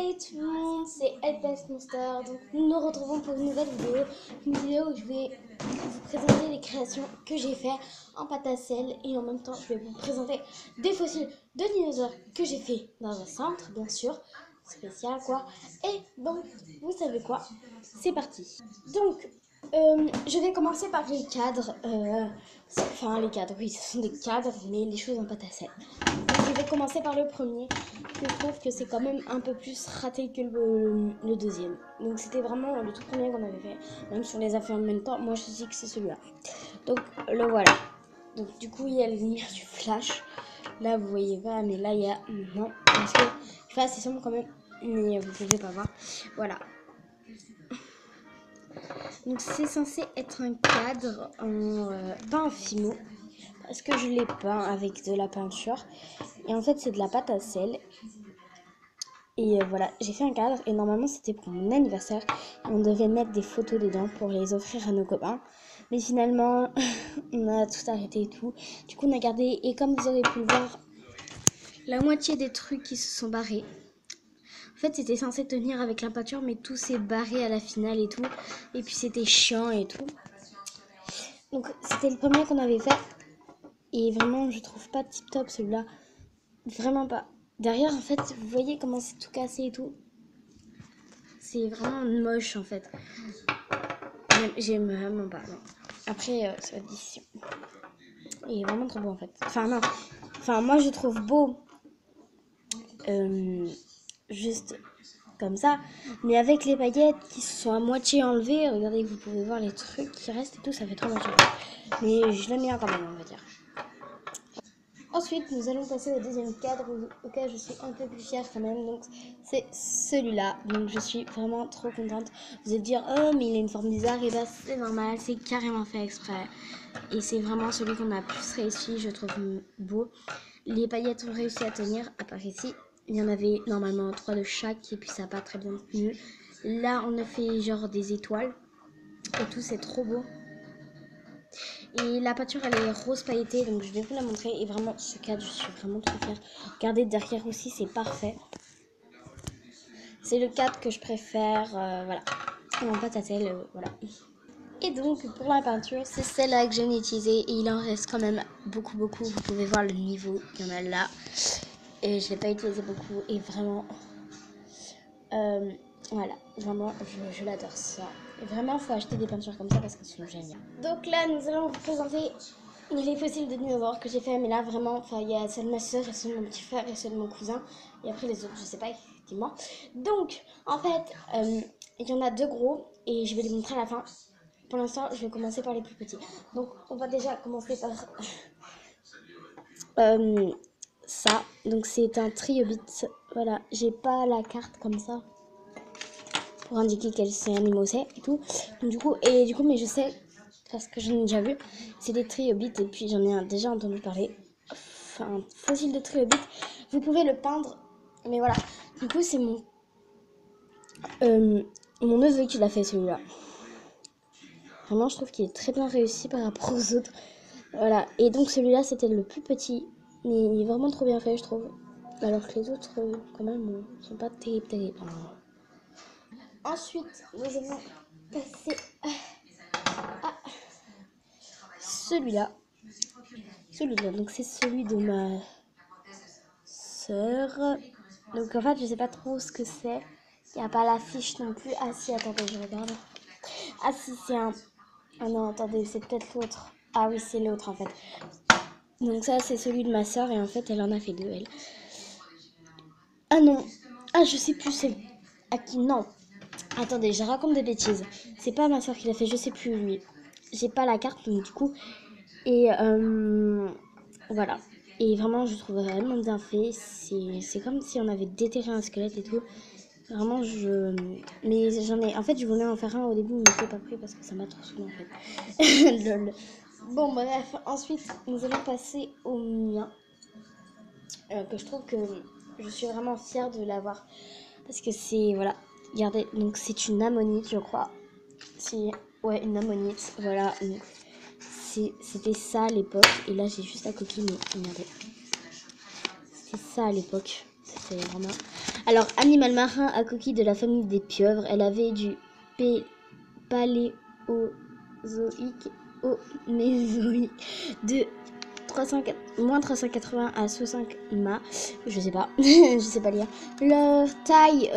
Hey tout le monde, c'est Elpest Monster. Donc nous nous retrouvons pour une nouvelle vidéo. Une vidéo où je vais vous présenter les créations que j'ai fait en pâte à sel. Et en même temps, je vais vous présenter des fossiles de dinosaures que j'ai fait dans un centre, bien sûr. Spécial quoi. Et donc, vous savez quoi? C'est parti. Donc, je vais commencer par les cadres. Enfin, les cadres, oui, ce sont des cadres, mais les choses en pâte à sel. Donc, je vais commencer par le premier. Je trouve que c'est quand même un peu plus raté que le deuxième. Donc c'était vraiment le tout premier qu'on avait fait. Même si on les a fait en même temps, moi je dis que c'est celui-là. Donc le voilà. Donc du coup il y a la lumière du flash. Là vous voyez pas, mais là il y a non. Parce que je fais assez sombre quand même, mais vous pouvez pas voir. Voilà. Donc c'est censé être un cadre en pas en fimo. Parce que je l'ai peint avec de la peinture. Et en fait c'est de la pâte à sel. Et voilà, j'ai fait un cadre et normalement c'était pour mon anniversaire. On devait mettre des photos dedans pour les offrir à nos copains. Mais finalement, on a tout arrêté et tout. Du coup, on a gardé, et comme vous aurez pu le voir, la moitié des trucs qui se sont barrés. En fait, c'était censé tenir avec la peinture, mais tout s'est barré à la finale et tout. Et puis c'était chiant et tout. Donc c'était le premier qu'on avait fait. Et vraiment, je trouve pas tip top celui-là. Vraiment pas. Derrière, en fait, vous voyez comment c'est tout cassé et tout. C'est vraiment moche en fait. J'aime vraiment pas. Non. Après, ça va être difficile. Il est vraiment trop beau en fait. Enfin, non. Enfin, moi je trouve beau. Juste comme ça. Mais avec les paillettes qui se sont à moitié enlevées, regardez, vous pouvez voir les trucs qui restent et tout. Ça fait trop moche. Mais je l'aime bien quand même, on va dire. Ensuite, nous allons passer au deuxième cadre auquel je suis un peu plus fière quand même. Donc, c'est celui-là. Donc, je suis vraiment trop contente. Vous allez dire, oh, mais il a une forme bizarre. Et bah, c'est normal. C'est carrément fait exprès. Et c'est vraiment celui qu'on a plus réussi. Je trouve beau. Les paillettes ont réussi à tenir, à part ici. Il y en avait normalement 3 de chaque. Et puis, ça n'a pas très bien tenu. Là, on a fait genre des étoiles. Et tout, c'est trop beau. Et la peinture elle est rose pailletée, donc je vais vous la montrer. Et vraiment ce cadre je suis vraiment trop fière. Regardez derrière aussi, c'est parfait. C'est le cadre que je préfère, voilà. En pâte à sel, voilà. Et donc pour la peinture, c'est celle-là que j'aime utiliser. Et il en reste quand même beaucoup. Vous pouvez voir le niveau qu'il y en a là. Et je ne l'ai pas utilisé beaucoup. Et vraiment, voilà, vraiment je l'adore ça. Et vraiment, il faut acheter des peintures comme ça parce qu'elles sont géniales. Donc là, nous allons vous présenter les fossiles de dinosaures que j'ai fait. Mais là, vraiment, il y a celle de ma soeur, celle de mon petit frère et celle de mon cousin. Et après, les autres, je sais pas, effectivement. Donc, en fait, il y en a 2 gros et je vais les montrer à la fin. Pour l'instant, je vais commencer par les plus petits. Donc, on va déjà commencer par ça. Donc, c'est un trilobite. Voilà, j'ai pas la carte comme ça pour indiquer quel animal c'est et tout. Donc, du coup, mais je sais, parce que j'en ai déjà vu, c'est des triobites et puis j'en ai déjà entendu parler. Enfin, fossile de trilobite, vous pouvez le peindre, mais voilà. Du coup, c'est mon neveu qui l'a fait celui-là. Vraiment, je trouve qu'il est très bien réussi par rapport aux autres. Voilà, et donc celui-là, c'était le plus petit, mais il est vraiment trop bien fait, je trouve. Alors que les autres, quand même, sont pas terribles. Ensuite, nous allons passer à celui-là. Donc c'est celui de ma sœur. Donc en fait, je sais pas trop ce que c'est. Il n'y a pas l'affiche non plus. Ah si, attendez, je regarde. Ah si, c'est un... Ah non, attendez, c'est peut-être l'autre. Ah oui, c'est l'autre en fait. Donc ça, c'est celui de ma sœur et en fait, elle en a fait 2, elle. Ah non. Ah, je sais plus, c'est à qui. Non. Attendez, je raconte des bêtises. C'est pas ma sœur qui l'a fait, je sais plus lui. J'ai pas la carte, donc du coup. Et voilà. Et vraiment, je trouve vraiment bien fait. C'est comme si on avait déterré un squelette et tout. Vraiment, mais j'en ai... En fait, je voulais en faire un au début, mais je l'ai pas pris parce que ça m'a trop saoulé en fait. Lol. Bon, bref. Ensuite, nous allons passer au mien. Que je trouve que je suis vraiment fière de l'avoir. Parce que c'est... Voilà. Regardez. Donc, c'est une ammonite, je crois. Ouais, une ammonite. Voilà. Donc, c'était ça à l'époque. Et là, j'ai juste la coquille, mais regardez. C'était ça à l'époque. C'était vraiment... Alors, animal marin à coquille de la famille des pieuvres. Elle avait du paléozoïque au mésoïque de moins 380 à 65 mâts. Je sais pas, je sais pas lire. Leur taille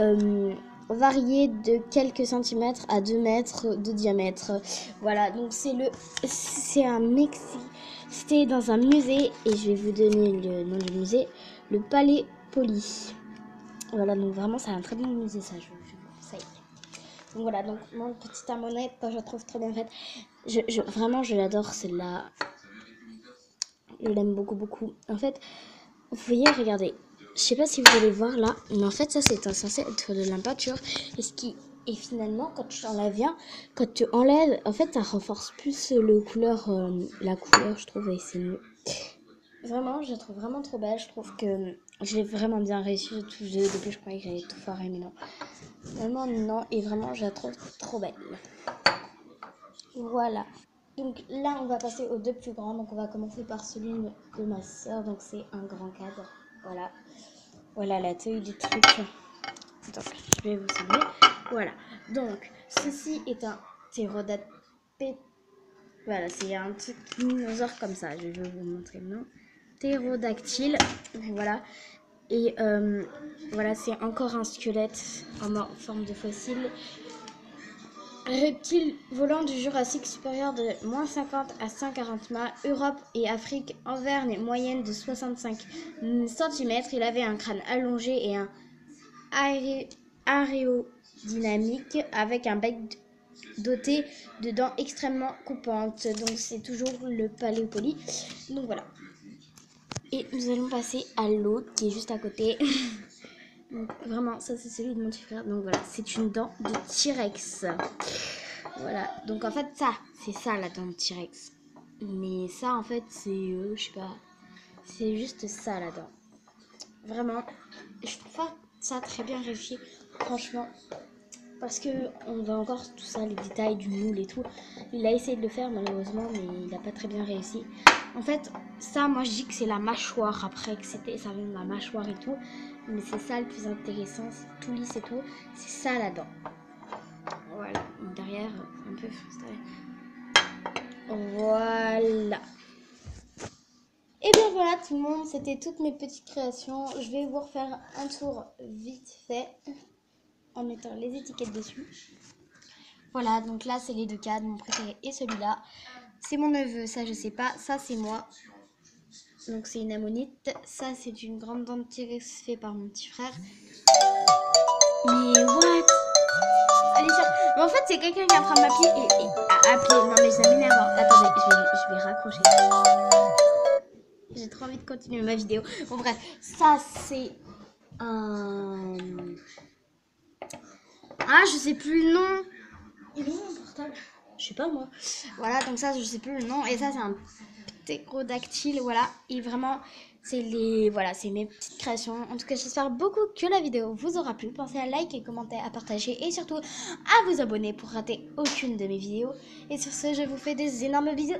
variait de quelques centimètres à 2 mètres de diamètre. Voilà, donc c'est un Mexique. C'était dans un musée et je vais vous donner le nom du musée, le Palais Poli. Voilà, donc vraiment c'est un très bon musée, ça, je vous conseille. Donc voilà, donc mon petite amonette, je la trouve trop bien faite. Vraiment, je l'adore celle-là. Je l'aime beaucoup, beaucoup. En fait, vous voyez, regardez. Je sais pas si vous allez voir là, mais en fait, ça c'est censé être de la peinture. Et finalement, quand tu enlèves bien, quand tu enlèves, en fait, ça renforce plus la couleur, je trouve, et c'est mieux. Vraiment, je la trouve vraiment trop belle. Je trouve que j'ai vraiment bien réussi. Depuis, je croyais que j'allais tout foirer, mais non. Vraiment, non. Et vraiment, je la trouve trop belle. Voilà. Donc là, on va passer aux deux plus grands. Donc on va commencer par celui de ma soeur. Donc c'est un grand cadre. Voilà. Voilà la taille du truc. Donc je vais vous filmer. Voilà. Donc ceci est un ptérodactyle. Voilà, c'est un truc dinosaure comme ça. Je vais vous montrer le nom. Ptérodactyle. Voilà. Et voilà, c'est encore un squelette en forme de fossile. Reptile volant du Jurassique supérieur de moins 50 à 140 mâts, Europe et Afrique, Auvergne moyenne de 65 cm. Il avait un crâne allongé et un aérodynamique avec un bec doté de dents extrêmement coupantes. Donc c'est toujours le paléopoli. Donc voilà. Et nous allons passer à l'autre qui est juste à côté. Donc vraiment, ça c'est celui de mon petit frère. Donc voilà, c'est une dent de T-Rex. Voilà, donc en fait c'est ça la dent de T-Rex. Mais ça en fait c'est, je sais pas, c'est juste ça la dent. Vraiment, je trouve pas ça très bien réussi, franchement. Parce que on voit encore tout ça, les détails du moule et tout. Il a essayé de le faire malheureusement, mais il n'a pas très bien réussi. En fait, ça, moi je dis que c'est la mâchoire après, que ça vient de la mâchoire et tout. Mais c'est ça le plus intéressant, c'est tout lisse et tout. C'est ça la dent. Voilà, derrière, un peu freestyle. Voilà. Et bien voilà tout le monde, c'était toutes mes petites créations. Je vais vous refaire un tour vite fait en mettant les étiquettes dessus. Voilà, donc là c'est les deux cadres, mon préféré est celui-là. C'est mon neveu, ça je sais pas, ça c'est moi. Donc c'est une ammonite, ça c'est une grande dent de T-Rex fait par mon petit frère. Mais what? Allez, mais en fait c'est quelqu'un qui est en train de m'appeler et à appeler. Non mais ça m'énerve. Attendez, je vais raccrocher. J'ai trop envie de continuer ma vidéo. Bon bref, ça c'est un... Ah je sais plus le nom. Il est où mon portable? Je sais pas moi. Voilà, donc ça je sais plus le nom. Et ça c'est un ptérodactyle, voilà. Et vraiment c'est mes petites créations. En tout cas j'espère beaucoup que la vidéo vous aura plu. Pensez à liker, commenter, à partager et surtout à vous abonner pour rater aucune de mes vidéos. Et sur ce je vous fais des énormes bisous.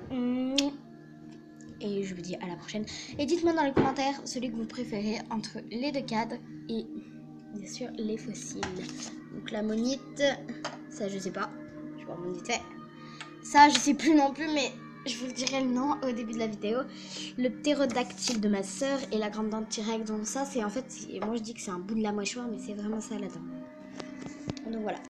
Et je vous dis à la prochaine. Et dites-moi dans les commentaires celui que vous préférez entre les deux cadres et bien sûr les fossiles. Donc la monite, ça je sais pas. Je vais voir mon vite fait. Ça je sais plus non plus, mais je vous dirai le nom au début de la vidéo. Le ptérodactyle de ma soeur et la grande dent de T-Rex. Donc ça c'est en fait, moi je dis que c'est un bout de la mâchoire, mais c'est vraiment ça la dent. Donc voilà.